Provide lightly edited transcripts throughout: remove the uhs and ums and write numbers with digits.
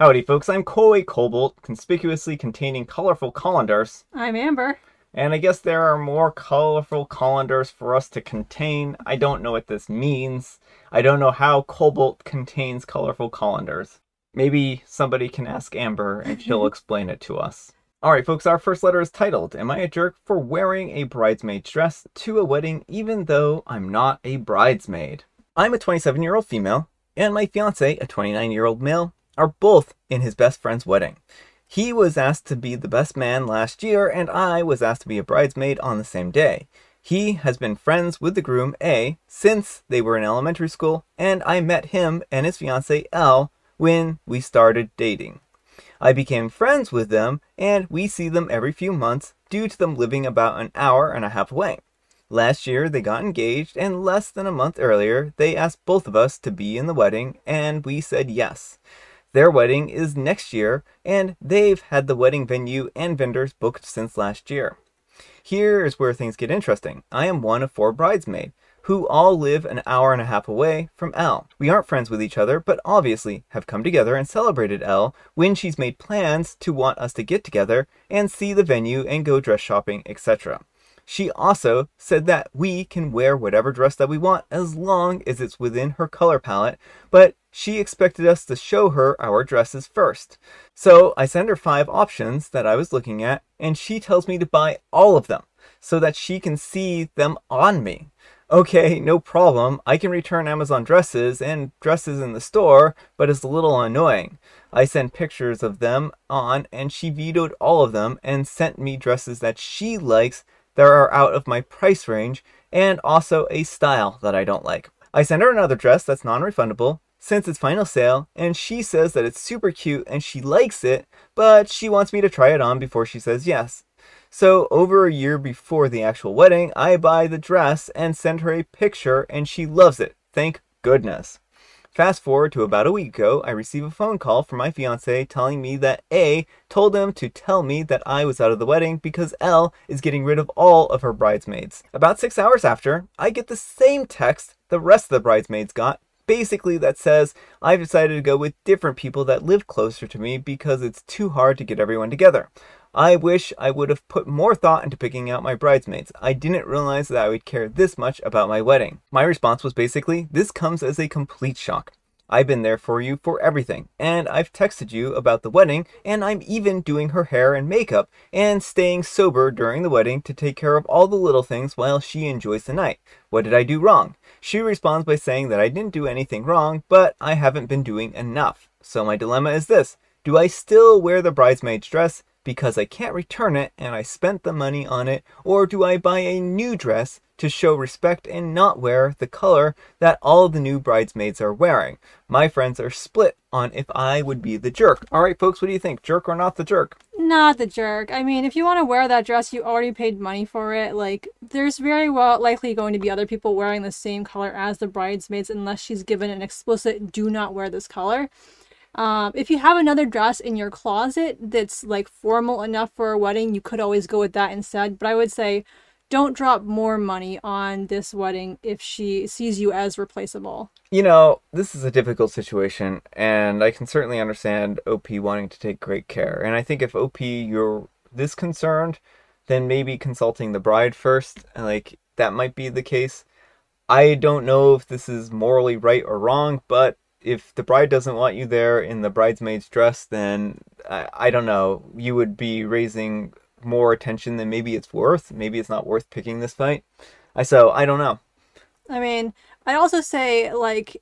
Howdy folks, I'm Koi Cobalt, conspicuously containing colorful colanders. I'm Amber. And I guess there are more colorful colanders for us to contain. I don't know what this means. I don't know how Cobalt contains colorful colanders. Maybe somebody can ask Amber and she'll explain it to us. Alright folks, our first letter is titled, Am I a Jerk for Wearing a Bridesmaid's Dress to a Wedding Even Though I'm Not a Bridesmaid? I'm a 27-year-old female, and my fiance, a 29-year-old male, are both in his best friend's wedding. He was asked to be the best man last year, and I was asked to be a bridesmaid on the same day. He has been friends with the groom, A, since they were in elementary school, and I met him and his fiancée, L, when we started dating. I became friends with them, and we see them every few months due to them living about an hour and a half away. Last year, they got engaged, and less than a month earlier, they asked both of us to be in the wedding, and we said yes. Their wedding is next year, and they've had the wedding venue and vendors booked since last year. Here is where things get interesting. I am one of 4 bridesmaids, who all live an hour and a half away from Elle. We aren't friends with each other, but obviously have come together and celebrated Elle when she's made plans to want us to get together and see the venue and go dress shopping, etc. She also said that we can wear whatever dress that we want as long as it's within her color palette, but she expected us to show her our dresses first. So I send her 5 options that I was looking at, and she tells me to buy all of them so that she can see them on me. Okay, no problem. I can return Amazon dresses and dresses in the store, but it's a little annoying. I sent pictures of them on, and she vetoed all of them and sent me dresses that she likes that are out of my price range, and also a style that I don't like. I sent her another dress that's non-refundable since it's final sale, and she says that it's super cute and she likes it, but she wants me to try it on before she says yes. So over a year before the actual wedding, I buy the dress and send her a picture, and she loves it. Thank goodness. Fast forward to about a week ago, I receive a phone call from my fiance telling me that A told him to tell me that I was out of the wedding because L is getting rid of all of her bridesmaids. About 6 hours after, I get the same text the rest of the bridesmaids got, basically that says I've decided to go with different people that live closer to me because it's too hard to get everyone together. I wish I would have put more thought into picking out my bridesmaids. I didn't realize that I would care this much about my wedding. My response was basically, this comes as a complete shock. I've been there for you for everything, and I've texted you about the wedding, and I'm even doing her hair and makeup, and staying sober during the wedding to take care of all the little things while she enjoys the night. What did I do wrong? She responds by saying that I didn't do anything wrong, but I haven't been doing enough. So my dilemma is this. Do I still wear the bridesmaid's dress because I can't return it and I spent the money on it, or do I buy a new dress to show respect and not wear the color that all the new bridesmaids are wearing? My friends are split on if I would be the jerk. Alright folks, what do you think? Jerk or not the jerk? Not the jerk. I mean, if you want to wear that dress, you already paid money for it. Like, there's very well likely going to be other people wearing the same color as the bridesmaids unless she's given an explicit do not wear this color. If you have another dress in your closet that's like formal enough for a wedding, you could always go with that instead. But I would say don't drop more money on this wedding if she sees you as replaceable. You know, this is a difficult situation, and I can certainly understand OP wanting to take great care. And I think if OP, you're this concerned, then maybe consulting the bride first, like, that might be the case. I don't know if this is morally right or wrong, but if the bride doesn't want you there in the bridesmaid's dress, then I don't know, you would be raising more attention than maybe it's worth. Maybe it's not worth picking this fight. So I don't know. I mean, I'd also say, like,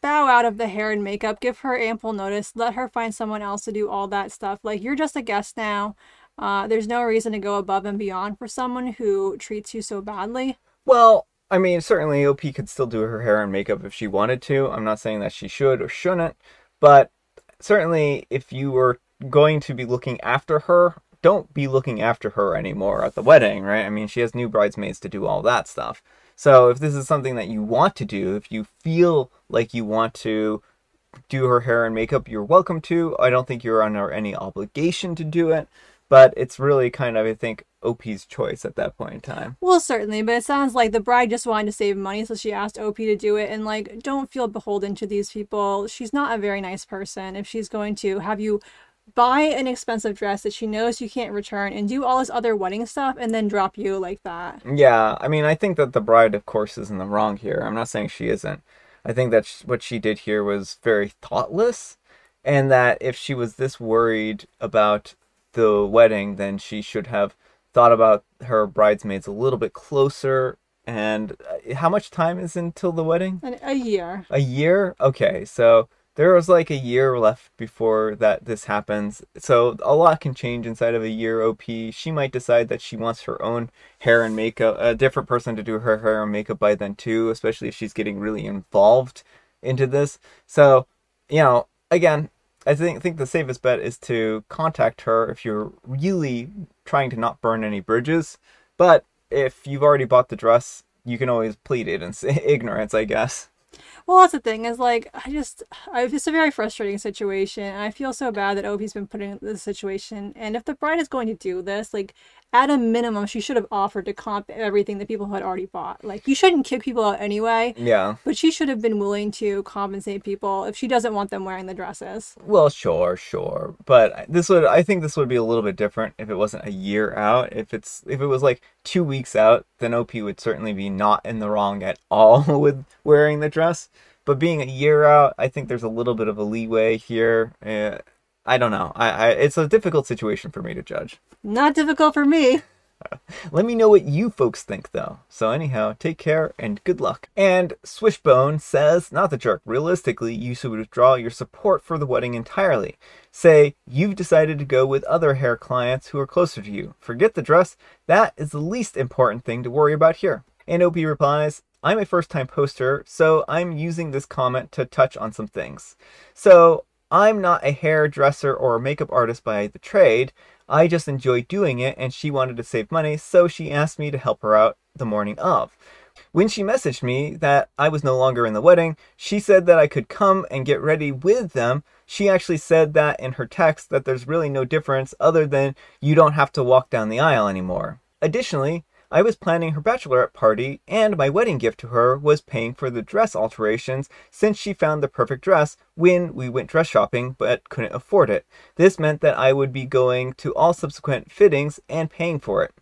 bow out of the hair and makeup. Give her ample notice. Let her find someone else to do all that stuff. Like, you're just a guest now. There's no reason to go above and beyond for someone who treats you so badly. Well, I mean, certainly OP could still do her hair and makeup if she wanted to. I'm not saying that she should or shouldn't, but certainly if you were going to be looking after her, don't be looking after her anymore at the wedding, right? I mean, she has new bridesmaids to do all that stuff. So if this is something that you want to do, if you feel like you want to do her hair and makeup, you're welcome to. I don't think you're under any obligation to do it, but it's really kind of, I think, OP's choice at that point in time. Well, certainly, but it sounds like the bride just wanted to save money, so she asked OP to do it. And like, don't feel beholden to these people. She's not a very nice person if she's going to have you buy an expensive dress that she knows you can't return and do all this other wedding stuff and then drop you like that. Yeah, I mean, I think that the bride, of course, is in the wrong here. I'm not saying she isn't. I think that what she did here was very thoughtless, and that if she was this worried about the wedding, then she should have thought about her bridesmaids a little bit closer. And how much time is until the wedding? A year. A year? Okay, so there was like a year left before this happens. So a lot can change inside of a year, OP. She might decide that she wants her own hair and makeup, a different person to do her hair and makeup by then too, especially if she's getting really involved into this. So, again, I think the safest bet is to contact her if you're really trying to not burn any bridges. But if you've already bought the dress, you can always plead ignorance, I guess. Well, that's the thing is like, it's a very frustrating situation. And I feel so bad that OP's been put in this situation. And if the bride is going to do this, like at a minimum, she should have offered to comp everything that people had already bought. Like you shouldn't kick people out anyway. Yeah. But she should have been willing to compensate people if she doesn't want them wearing the dresses. Well, sure. But I think this would be a little bit different if it wasn't a year out. If it was like 2 weeks out, then OP would certainly be not in the wrong at all with wearing the dress. But being a year out, I think there's a little bit of a leeway here. I don't know. It's a difficult situation for me to judge. Not difficult for me. Let me know what you folks think, though. So anyhow, take care and good luck. And Swishbone says, not the jerk, realistically, you should withdraw your support for the wedding entirely. Say, you've decided to go with other hair clients who are closer to you. Forget the dress. That is the least important thing to worry about here. And OP replies, I'm a first-time poster, so I'm using this comment to touch on some things. So, I'm not a hairdresser or a makeup artist by the trade. I just enjoy doing it, and she wanted to save money, so she asked me to help her out the morning of. When she messaged me that I was no longer in the wedding, she said that I could come and get ready with them. She actually said that in her text that there's really no difference other than you don't have to walk down the aisle anymore. Additionally, I was planning her bachelorette party, and my wedding gift to her was paying for the dress alterations since she found the perfect dress when we went dress shopping but couldn't afford it. This meant that I would be going to all subsequent fittings and paying for it.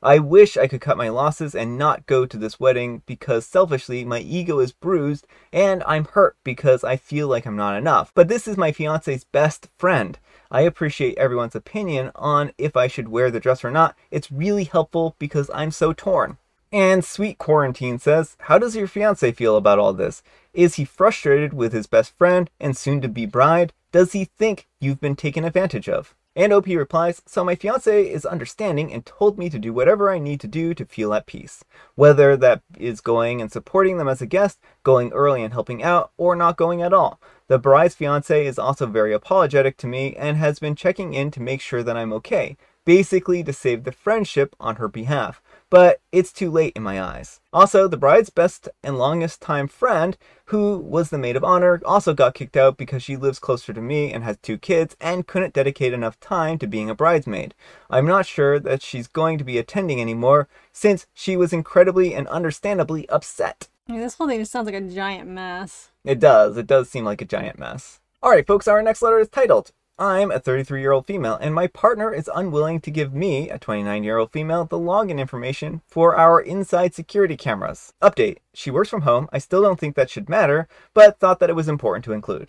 I wish I could cut my losses and not go to this wedding because selfishly my ego is bruised and I'm hurt because I feel like I'm not enough. But this is my fiance's best friend. I appreciate everyone's opinion on if I should wear the dress or not. It's really helpful because I'm so torn. And Sweet Quarantine says, how does your fiance feel about all this? Is he frustrated with his best friend and soon-to-be bride? Does he think you've been taken advantage of? And OP replies, so my fiance is understanding and told me to do whatever I need to do to feel at peace. Whether that is going and supporting them as a guest, going early and helping out, or not going at all. The bride's fiance is also very apologetic to me and has been checking in to make sure that I'm okay, basically to save the friendship on her behalf. But it's too late in my eyes. Also, the bride's best and longest time friend, who was the maid of honor, also got kicked out because she lives closer to me and has 2 kids and couldn't dedicate enough time to being a bridesmaid. I'm not sure that she's going to be attending anymore since she was incredibly and understandably upset. I mean, this whole thing just sounds like a giant mess. It does seem like a giant mess. Alright folks, our next letter is titled, I'm a 33-year-old female, and my partner is unwilling to give me, a 29-year-old female, the login information for our inside security cameras. Update. She works from home. I still don't think that should matter, but thought that it was important to include.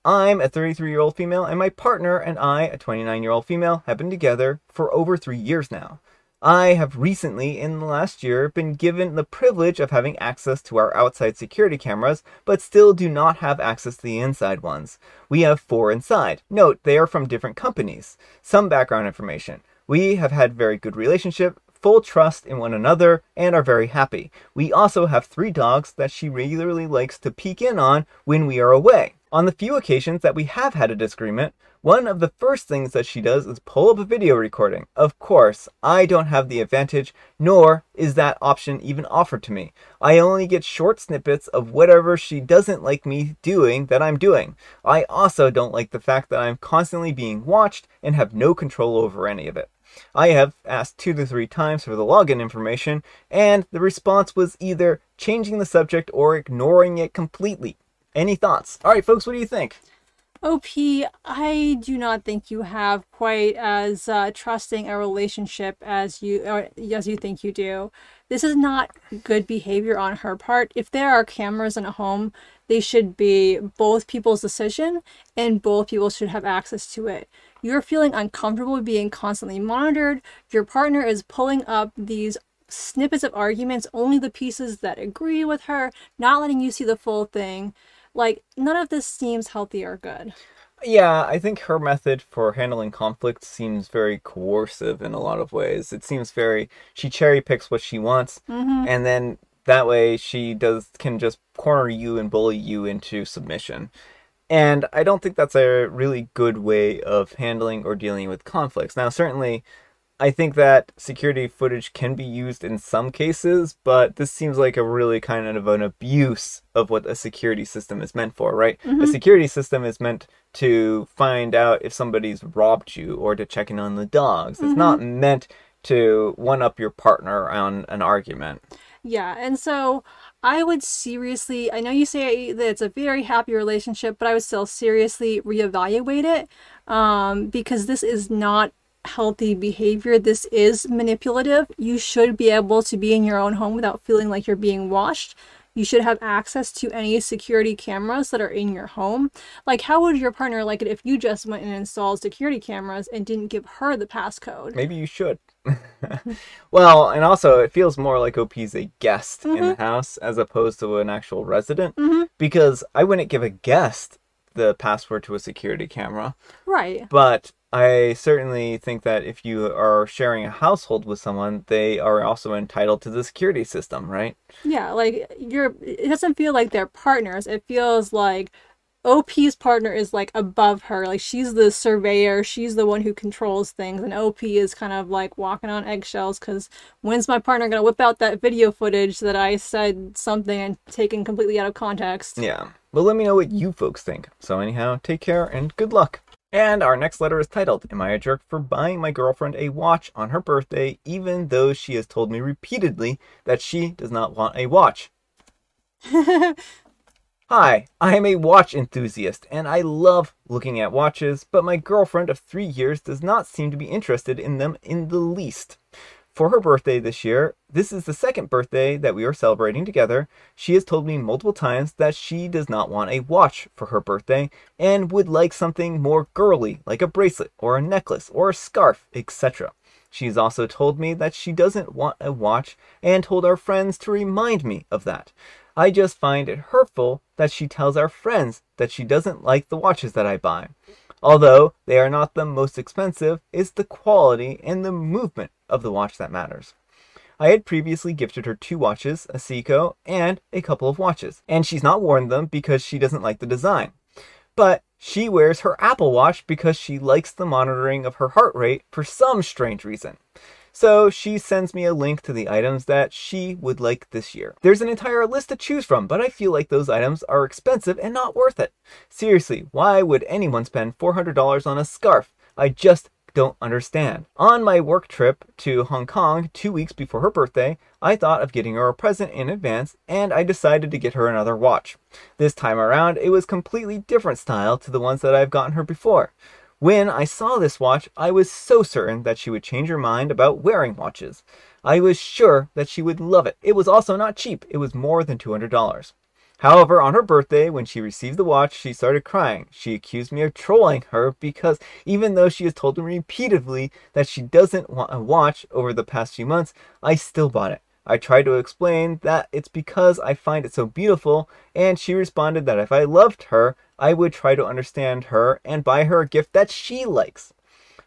I'm a 33-year-old female, and my partner and I, a 29-year-old female, have been together for over 3 years now. I have recently, in the last year, been given the privilege of having access to our outside security cameras, but still do not have access to the inside ones. We have 4 inside. Note, they are from different companies. Some background information. We have had very good relationship, full trust in one another, and are very happy. We also have 3 dogs that she regularly likes to peek in on when we are away. On the few occasions that we have had a disagreement, one of the first things that she does is pull up a video recording. Of course, I don't have the advantage, nor is that option even offered to me. I only get short snippets of whatever she doesn't like me doing that I'm doing. I also don't like the fact that I'm constantly being watched and have no control over any of it. I have asked 2 to 3 times for the login information, and the response was either changing the subject or ignoring it completely. Any thoughts? All right, folks, what do you think? OP, I do not think you have quite as trusting a relationship as you think you do. This is not good behavior on her part. If there are cameras in a home, they should be both people's decision, and both people should have access to it. You're feeling uncomfortable being constantly monitored. Your partner is pulling up these snippets of arguments, only the pieces that agree with her, not letting you see the full thing. Like, none of this seems healthy or good. Yeah, I think her method for handling conflict seems very coercive in a lot of ways. It seems very, she cherry picks what she wants, and then that way can just corner you and bully you into submission. And I don't think that's a really good way of handling or dealing with conflicts. Now, certainly, I think that security footage can be used in some cases, but this seems like a really kind of an abuse of what a security system is meant for, right? A security system is meant to find out if somebody's robbed you or to check in on the dogs. It's not meant to one-up your partner on an argument. Yeah, and so I would seriously, I know you say that it's a very happy relationship, but I would still seriously reevaluate it because this is not healthy behavior. This is manipulative. You should be able to be in your own home without feeling like you're being watched. You should have access to any security cameras that are in your home. Like, how would your partner like it if you just went and installed security cameras and didn't give her the passcode? Maybe you should. Well, and also it feels more like OP's a guest in the house as opposed to an actual resident, because I wouldn't give a guest the password to a security camera. Right. But I certainly think that if you are sharing a household with someone, they are also entitled to the security system, right? Yeah, like it doesn't feel like they're partners. It feels like OP's partner is like above her. Like, she's the surveyor, she's the one who controls things, and OP is kind of like walking on eggshells because when's my partner gonna whip out that video footage that I said something and taken completely out of context? Yeah. Well, let me know what you folks think. So anyhow, take care and good luck. And our next letter is titled, Am I a jerk for buying my girlfriend a watch on her birthday even though she has told me repeatedly that she does not want a watch? Hi, I am a watch enthusiast and I love looking at watches, but my girlfriend of 3 years does not seem to be interested in them in the least. For her birthday this year, this is the second birthday that we are celebrating together, she has told me multiple times that she does not want a watch for her birthday and would like something more girly, like a bracelet or a necklace or a scarf, etc. She's also told me that she doesn't want a watch and told our friends to remind me of that. I just find it hurtful that she tells our friends that she doesn't like the watches that I buy. Although they are not the most expensive, it's the quality and the movement of the watch that matters. I had previously gifted her 2 watches, a Seiko, and a couple of watches, and she's not worn them because she doesn't like the design. But she wears her Apple Watch because she likes the monitoring of her heart rate for some strange reason. So she sends me a link to the items that she would like this year. There's an entire list to choose from, but I feel like those items are expensive and not worth it. Seriously, why would anyone spend $400 on a scarf? I just don't understand. On my work trip to Hong Kong 2 weeks before her birthday, I thought of getting her a present in advance, and I decided to get her another watch. This time around, it was completely different style to the ones that I've gotten her before. When I saw this watch, I was so certain that she would change her mind about wearing watches. I was sure that she would love it. It was also not cheap. It was more than $200. However, on her birthday, when she received the watch, she started crying. She accused me of trolling her because even though she has told me repeatedly that she doesn't want a watch over the past few months, I still bought it. I tried to explain that it's because I find it so beautiful, and she responded that if I loved her, I would try to understand her and buy her a gift that she likes.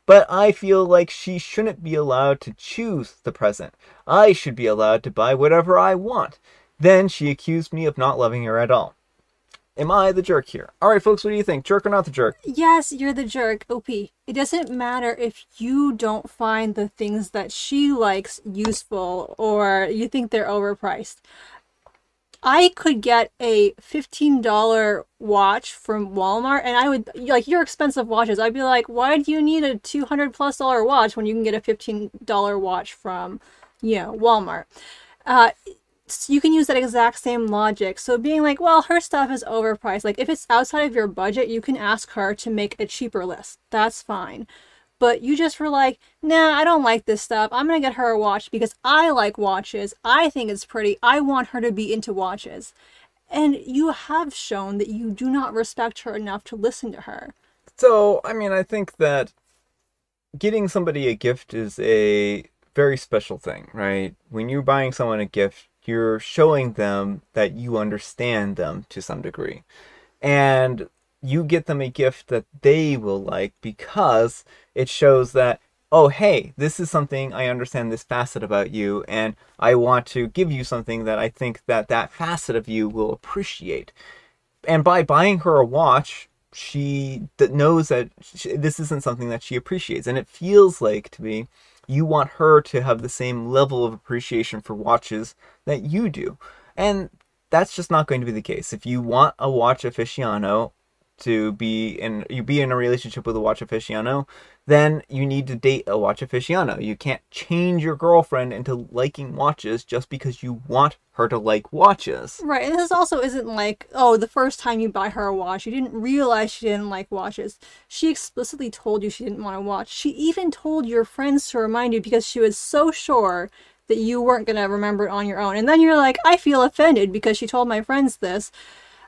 But I feel like she shouldn't be allowed to choose the present. I should be allowed to buy whatever I want. Then she accused me of not loving her at all. Am I the jerk here? Alright folks, what do you think? Jerk or not the jerk? Yes, you're the jerk, OP. It doesn't matter if you don't find the things that she likes useful or you think they're overpriced. I could get a $15 watch from Walmart, and I would, like, your expensive watches, I'd be like, why do you need a $200+ watch when you can get a $15 watch from, Walmart? Uh, you can use that exact same logic. So being like, well, her stuff is overpriced. Like, if it's outside of your budget, you can ask her to make a cheaper list. That's fine. But you just were like, nah, I don't like this stuff. I'm going to get her a watch because I like watches. I think it's pretty. I want her to be into watches. And you have shown that you do not respect her enough to listen to her. So, I mean, I think that getting somebody a gift is a very special thing, right? When you're buying someone a gift, you're showing them that you understand them to some degree. And you get them a gift that they will like because it shows that, oh, hey, this is something I understand this facet about you, and I want to give you something that I think that that facet of you will appreciate. And by buying her a watch, she knows that this isn't something that she appreciates. And it feels like, to me, you want her to have the same level of appreciation for watches that you do. And that's just not going to be the case. If you want a watch aficionado to be in a relationship with a watch aficionado, then you need to date a watch aficionado. You can't change your girlfriend into liking watches just because you want her to like watches. Right, and this also isn't like, oh, the first time you buy her a watch, you didn't realize she didn't like watches. She explicitly told you she didn't want a watch. She even told your friends to remind you because she was so sure that you weren't going to remember it on your own. And then you're like, I feel offended because she told my friends this.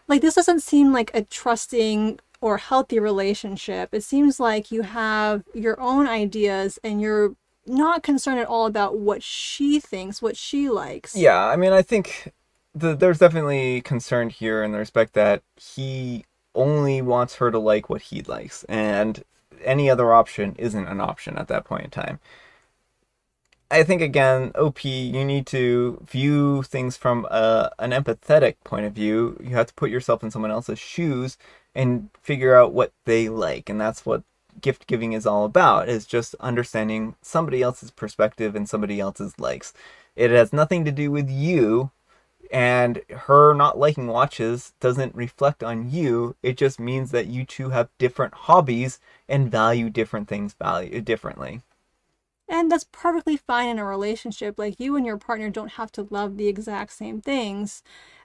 Like, this doesn't seem like a trusting or healthy relationship. It seems like you have your own ideas and you're not concerned at all about what she thinks, what she likes. Yeah, I mean, I think there's definitely concern here in the respect that he only wants her to like what he likes, and any other option isn't an option at that point in time. I think, again, OP, you need to view things from an empathetic point of view. You have to put yourself in someone else's shoes and figure out what they like. And that's what gift giving is all about, is just understanding somebody else's perspective and somebody else's likes. It has nothing to do with you, and her not liking watches doesn't reflect on you. It just means that you two have different hobbies and value different things differently. And that's perfectly fine in a relationship. Like, you and your partner don't have to love the exact same things.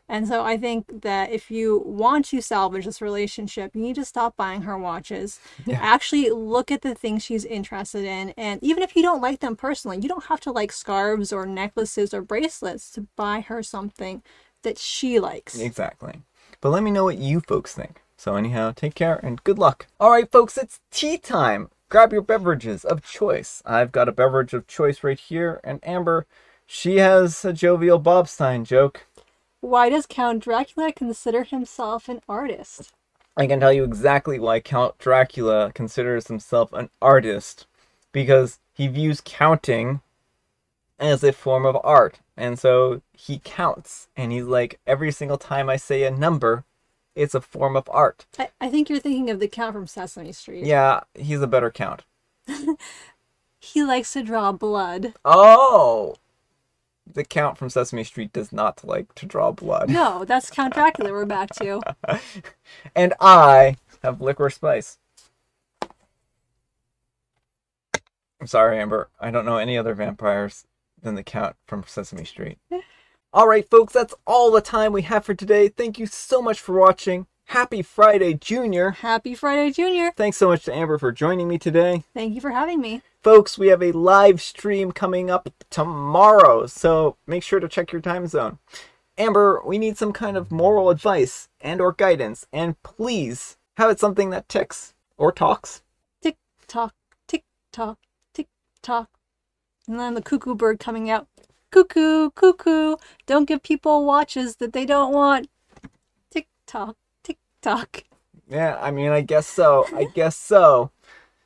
And so I think that if you want to salvage this relationship, you need to stop buying her watches. Yeah. Actually look at the things she's interested in. And even if you don't like them personally, you don't have to like scarves or necklaces or bracelets to buy her something that she likes. Exactly. But let me know what you folks think. So anyhow, take care and good luck. All right, folks, it's tea time. Grab your beverages of choice. I've got a beverage of choice right here. And Amber, she has a jovial Bob Stein joke. Why does Count Dracula consider himself an artist? I can tell you exactly why Count Dracula considers himself an artist. Because he views counting as a form of art. And so he counts. And he's like, every single time I say a number, it's a form of art. I think you're thinking of the Count from Sesame Street. Yeah, he's a better Count. He likes to draw blood. Oh! The Count from Sesame Street does not like to draw blood. No, that's Count Dracula we're back to. And I have licorice spice. I'm sorry, Amber. I don't know any other vampires than the Count from Sesame Street. Alright, folks, that's all the time we have for today. Thank you so much for watching. Happy Friday, Junior. Happy Friday, Junior. Thanks so much to Amber for joining me today. Thank you for having me. Folks, we have a live stream coming up tomorrow, so make sure to check your time zone. Amber, we need some kind of moral advice and or guidance, and please have it something that ticks or talks. Tick tock, tick tock, tick tock. And then the cuckoo bird coming out. Cuckoo, cuckoo. Don't give people watches that they don't want. Tick tock, tick tock. Yeah, I mean, I guess so.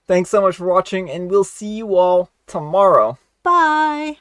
Thanks so much for watching, and we'll see you all tomorrow. Bye.